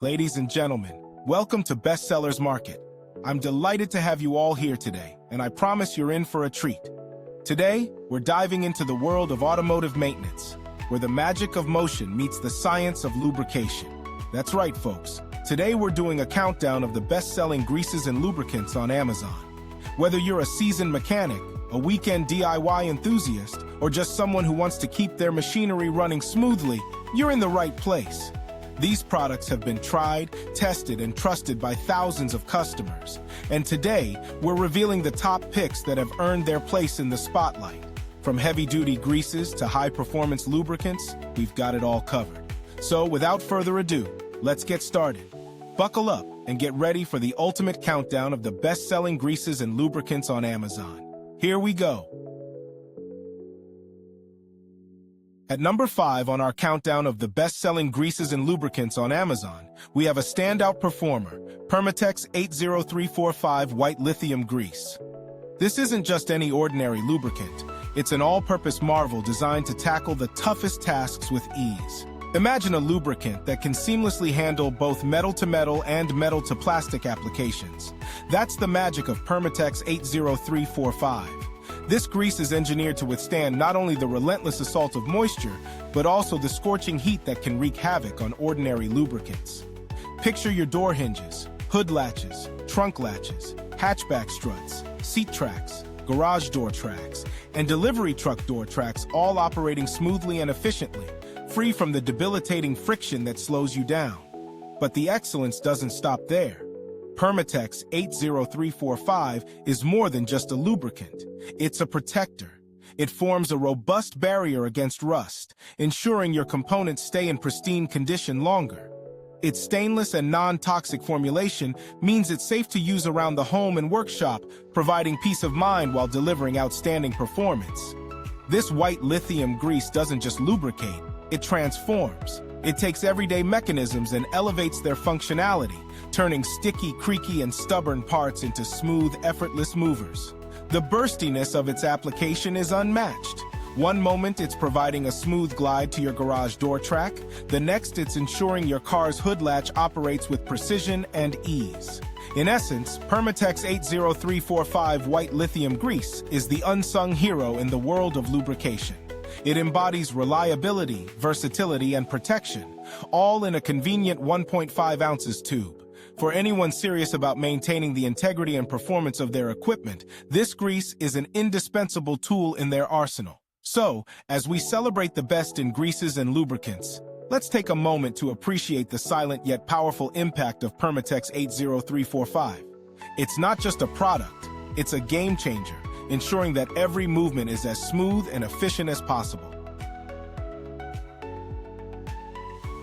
Ladies and gentlemen, welcome to Bestsellers Market. I'm delighted to have you all here today, and I promise you're in for a treat. Today, we're diving into the world of automotive maintenance, where the magic of motion meets the science of lubrication. That's right, folks. Today, we're doing a countdown of the best-selling greases and lubricants on Amazon. Whether you're a seasoned mechanic, a weekend DIY enthusiast, or just someone who wants to keep their machinery running smoothly, you're in the right place. These products have been tried, tested, and trusted by thousands of customers. And today, we're revealing the top picks that have earned their place in the spotlight. From heavy-duty greases to high-performance lubricants, we've got it all covered. So, without further ado, let's get started. Buckle up and get ready for the ultimate countdown of the best-selling greases and lubricants on Amazon. Here we go. At number 5 on our countdown of the best-selling greases and lubricants on Amazon, we have a standout performer, Permatex 80345 White Lithium Grease. This isn't just any ordinary lubricant. It's an all-purpose marvel designed to tackle the toughest tasks with ease. Imagine a lubricant that can seamlessly handle both metal-to-metal and metal-to-plastic applications. That's the magic of Permatex 80345. This grease is engineered to withstand not only the relentless assault of moisture, but also the scorching heat that can wreak havoc on ordinary lubricants. Picture your door hinges, hood latches, trunk latches, hatchback struts, seat tracks, garage door tracks, and delivery truck door tracks all operating smoothly and efficiently, free from the debilitating friction that slows you down. But the excellence doesn't stop there. Permatex 80345 is more than just a lubricant. It's a protector. It forms a robust barrier against rust, ensuring your components stay in pristine condition longer. Its stainless and non-toxic formulation means it's safe to use around the home and workshop, providing peace of mind while delivering outstanding performance. This white lithium grease doesn't just lubricate, it transforms. It takes everyday mechanisms and elevates their functionality, turning sticky, creaky, and stubborn parts into smooth, effortless movers. The burstiness of its application is unmatched. One moment it's providing a smooth glide to your garage door track, the next it's ensuring your car's hood latch operates with precision and ease. In essence, Permatex 80345 White Lithium Grease is the unsung hero in the world of lubrication. It embodies reliability, versatility, and protection, all in a convenient 1.5 ounces tube. For anyone serious about maintaining the integrity and performance of their equipment, this grease is an indispensable tool in their arsenal. So, as we celebrate the best in greases and lubricants, let's take a moment to appreciate the silent yet powerful impact of Permatex 80345. It's not just a product, it's a game changer, ensuring that every movement is as smooth and efficient as possible.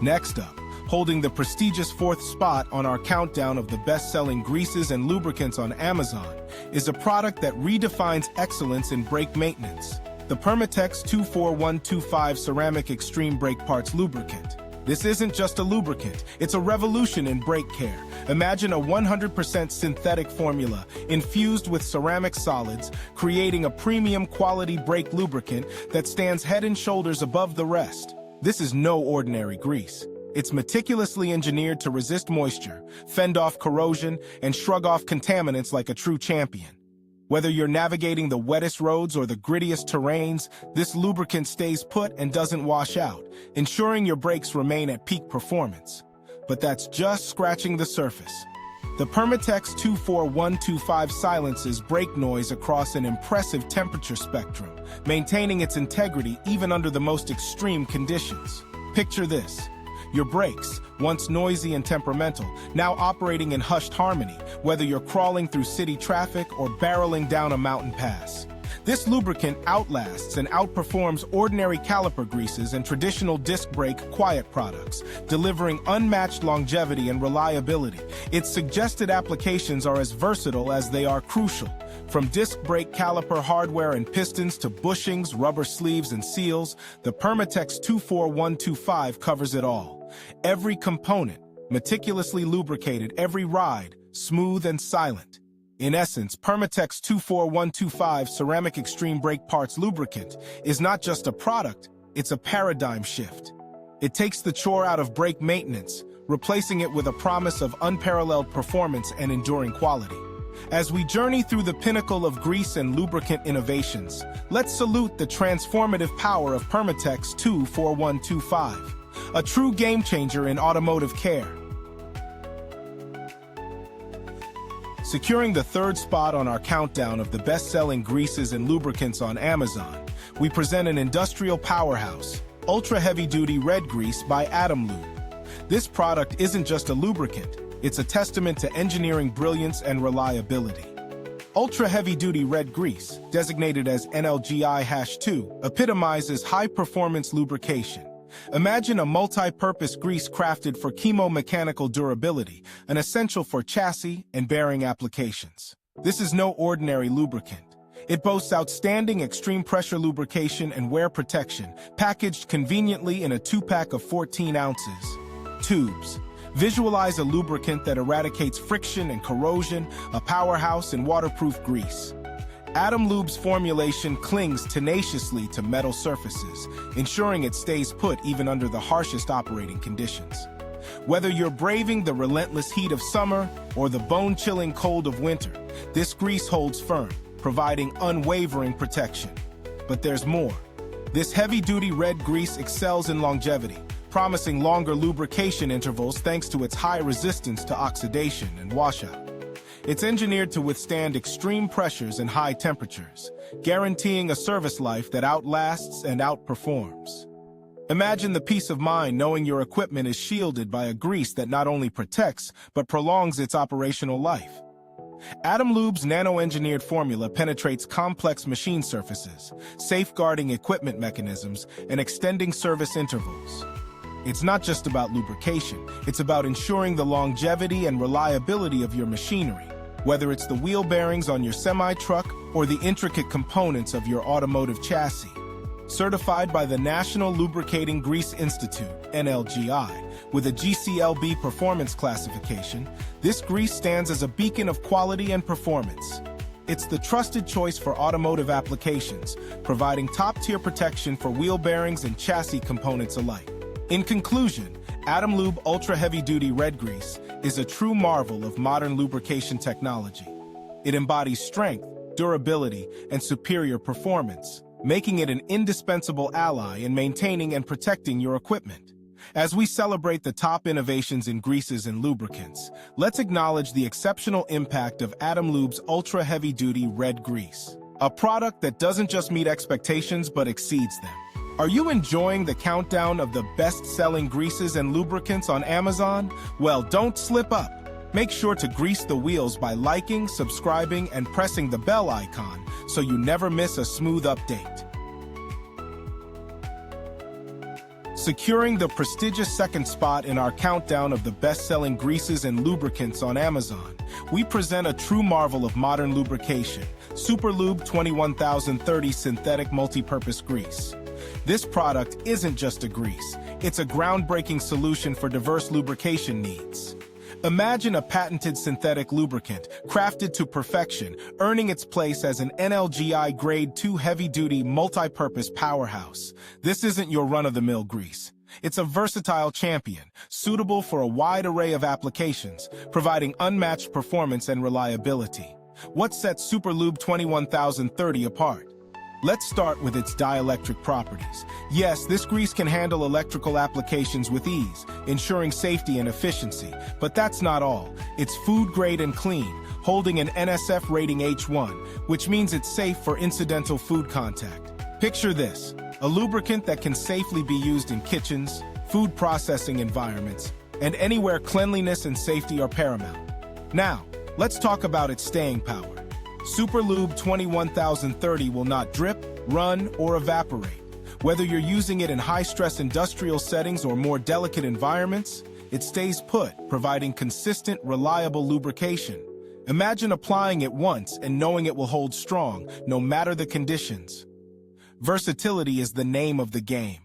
Next up, holding the prestigious 4th spot on our countdown of the best-selling greases and lubricants on Amazon, is a product that redefines excellence in brake maintenance, the Permatex 24125 Ceramic Extreme Brake Parts Lubricant. This isn't just a lubricant, it's a revolution in brake care. Imagine a 100% synthetic formula infused with ceramic solids, creating a premium quality brake lubricant that stands head and shoulders above the rest. This is no ordinary grease. It's meticulously engineered to resist moisture, fend off corrosion, and shrug off contaminants like a true champion. Whether you're navigating the wettest roads or the grittiest terrains, this lubricant stays put and doesn't wash out, ensuring your brakes remain at peak performance. But that's just scratching the surface. The Permatex 24125 silences brake noise across an impressive temperature spectrum, maintaining its integrity even under the most extreme conditions. Picture this. Your brakes, once noisy and temperamental, now operating in hushed harmony, whether you're crawling through city traffic or barreling down a mountain pass. This lubricant outlasts and outperforms ordinary caliper greases and traditional disc brake quiet products, delivering unmatched longevity and reliability. Its suggested applications are as versatile as they are crucial. From disc brake caliper hardware and pistons to bushings, rubber sleeves, and seals, the Permatex 24125 covers it all. Every component, meticulously lubricated, every ride, smooth and silent. In essence, Permatex 24125 Ceramic Extreme Brake Parts Lubricant is not just a product, it's a paradigm shift. It takes the chore out of brake maintenance, replacing it with a promise of unparalleled performance and enduring quality. As we journey through the pinnacle of grease and lubricant innovations, let's salute the transformative power of Permatex 24125, a true game-changer in automotive care. Securing the third spot on our countdown of the best-selling greases and lubricants on Amazon, we present an industrial powerhouse, ultra-heavy-duty red grease by Lube. This product isn't just a lubricant, it's a testament to engineering brilliance and reliability. Ultra-heavy-duty red grease, designated as NLGI-2, epitomizes high-performance lubrication. Imagine a multi-purpose grease crafted for chemo-mechanical durability, an essential for chassis and bearing applications. This is no ordinary lubricant. It boasts outstanding extreme pressure lubrication and wear protection, packaged conveniently in a 2-pack of 14 ounces. Tubes. Visualize a lubricant that eradicates friction and corrosion, a powerhouse in waterproof grease. Lube's formulation clings tenaciously to metal surfaces, ensuring it stays put even under the harshest operating conditions. Whether you're braving the relentless heat of summer or the bone-chilling cold of winter, this grease holds firm, providing unwavering protection. But there's more. This heavy-duty red grease excels in longevity, promising longer lubrication intervals thanks to its high resistance to oxidation and washout. It's engineered to withstand extreme pressures and high temperatures, guaranteeing a service life that outlasts and outperforms. Imagine the peace of mind knowing your equipment is shielded by a grease that not only protects, but prolongs its operational life. Lube's nano-engineered formula penetrates complex machine surfaces, safeguarding equipment mechanisms and extending service intervals. It's not just about lubrication, it's about ensuring the longevity and reliability of your machinery, whether it's the wheel bearings on your semi-truck or the intricate components of your automotive chassis. Certified by the National Lubricating Grease Institute, NLGI, with a GCLB performance classification, this grease stands as a beacon of quality and performance. It's the trusted choice for automotive applications, providing top-tier protection for wheel bearings and chassis components alike. In conclusion, Lube Ultra Heavy Duty Red Grease is a true marvel of modern lubrication technology. It embodies strength, durability, and superior performance, making it an indispensable ally in maintaining and protecting your equipment. As we celebrate the top innovations in greases and lubricants, let's acknowledge the exceptional impact of Lube's Ultra Heavy Duty Red Grease, a product that doesn't just meet expectations but exceeds them. Are you enjoying the countdown of the best-selling greases and lubricants on Amazon? Well, don't slip up. Make sure to grease the wheels by liking, subscribing, and pressing the bell icon so you never miss a smooth update. Securing the prestigious second spot in our countdown of the best-selling greases and lubricants on Amazon, we present a true marvel of modern lubrication, Super Lube 21030 Synthetic Multi-Purpose Grease. This product isn't just a grease, it's a groundbreaking solution for diverse lubrication needs. Imagine a patented synthetic lubricant, crafted to perfection, earning its place as an NLGI Grade 2 heavy-duty multi-purpose powerhouse. This isn't your run-of-the-mill grease. It's a versatile champion, suitable for a wide array of applications, providing unmatched performance and reliability. What sets Super Lube 21030 apart? Let's start with its dielectric properties. Yes, this grease can handle electrical applications with ease, ensuring safety and efficiency. But that's not all. It's food-grade and clean, holding an NSF rating H1, which means it's safe for incidental food contact. Picture this, a lubricant that can safely be used in kitchens, food processing environments, and anywhere cleanliness and safety are paramount. Now, let's talk about its staying power. Super Lube 21030 will not drip, run, or evaporate. Whether you're using it in high-stress industrial settings or more delicate environments, it stays put, providing consistent, reliable lubrication. Imagine applying it once and knowing it will hold strong, no matter the conditions. Versatility is the name of the game.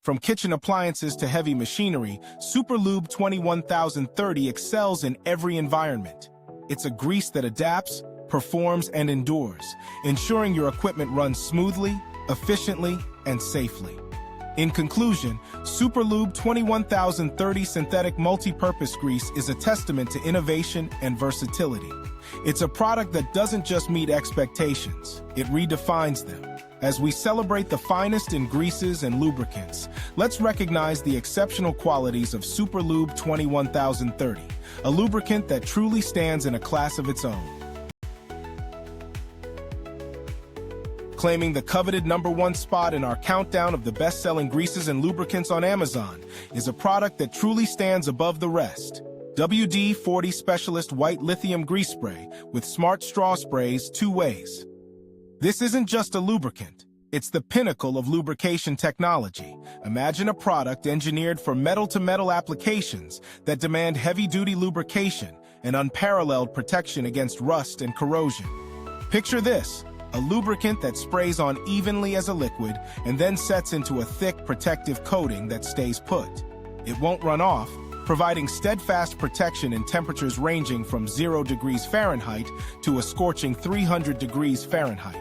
From kitchen appliances to heavy machinery, Super Lube 21030 excels in every environment. It's a grease that adapts, performs, and endures, ensuring your equipment runs smoothly, efficiently, and safely. In conclusion, Super Lube 21030 synthetic multi-purpose grease is a testament to innovation and versatility. It's a product that doesn't just meet expectations, it redefines them. As we celebrate the finest in greases and lubricants, let's recognize the exceptional qualities of Super Lube 21030, a lubricant that truly stands in a class of its own. Claiming the coveted #1 spot in our countdown of the best-selling greases and lubricants on Amazon is a product that truly stands above the rest. WD-40 Specialist White Lithium Grease Spray with smart straw sprays 2 ways. This isn't just a lubricant, it's the pinnacle of lubrication technology. Imagine a product engineered for metal-to-metal applications that demand heavy-duty lubrication and unparalleled protection against rust and corrosion. Picture this: a lubricant that sprays on evenly as a liquid and then sets into a thick protective coating that stays put. It won't run off, providing steadfast protection in temperatures ranging from 0 degrees Fahrenheit to a scorching 300 degrees Fahrenheit.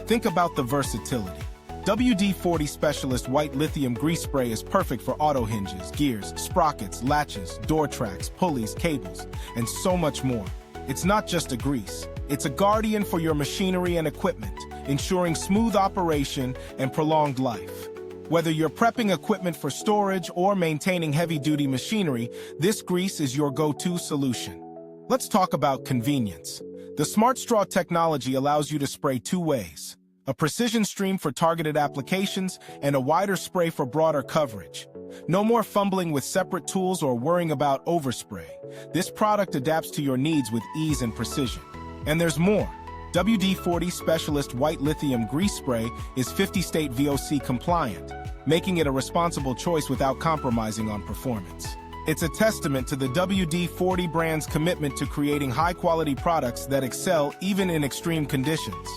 Think about the versatility. WD-40 Specialist White Lithium Grease Spray is perfect for auto hinges, gears, sprockets, latches, door tracks, pulleys, cables, and so much more. It's not just a grease. It's a guardian for your machinery and equipment, ensuring smooth operation and prolonged life. Whether you're prepping equipment for storage or maintaining heavy-duty machinery, this grease is your go-to solution. Let's talk about convenience. The Smart Straw technology allows you to spray 2 ways: a precision stream for targeted applications and a wider spray for broader coverage. No more fumbling with separate tools or worrying about overspray. This product adapts to your needs with ease and precision. And there's more. WD-40 Specialist White Lithium Grease Spray is 50-state VOC compliant, making it a responsible choice without compromising on performance. It's a testament to the WD-40 brand's commitment to creating high-quality products that excel even in extreme conditions.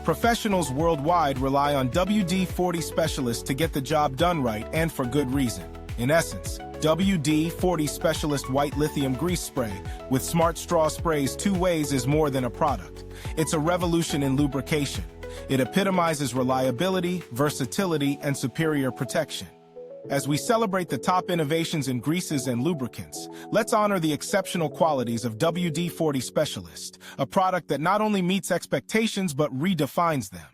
Professionals worldwide rely on WD-40 specialists to get the job done right, and for good reason. In essence, WD-40 Specialist White Lithium Grease Spray with smart straw sprays 2 ways is more than a product. It's a revolution in lubrication. It epitomizes reliability, versatility, and superior protection. As we celebrate the top innovations in greases and lubricants, let's honor the exceptional qualities of WD-40 Specialist, a product that not only meets expectations but redefines them.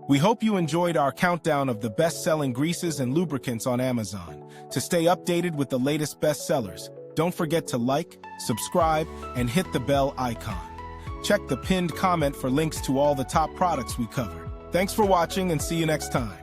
We hope you enjoyed our countdown of the best-selling greases and lubricants on Amazon. To stay updated with the latest bestsellers, don't forget to like, subscribe, and hit the bell icon. Check the pinned comment for links to all the top products we covered. Thanks for watching, and see you next time.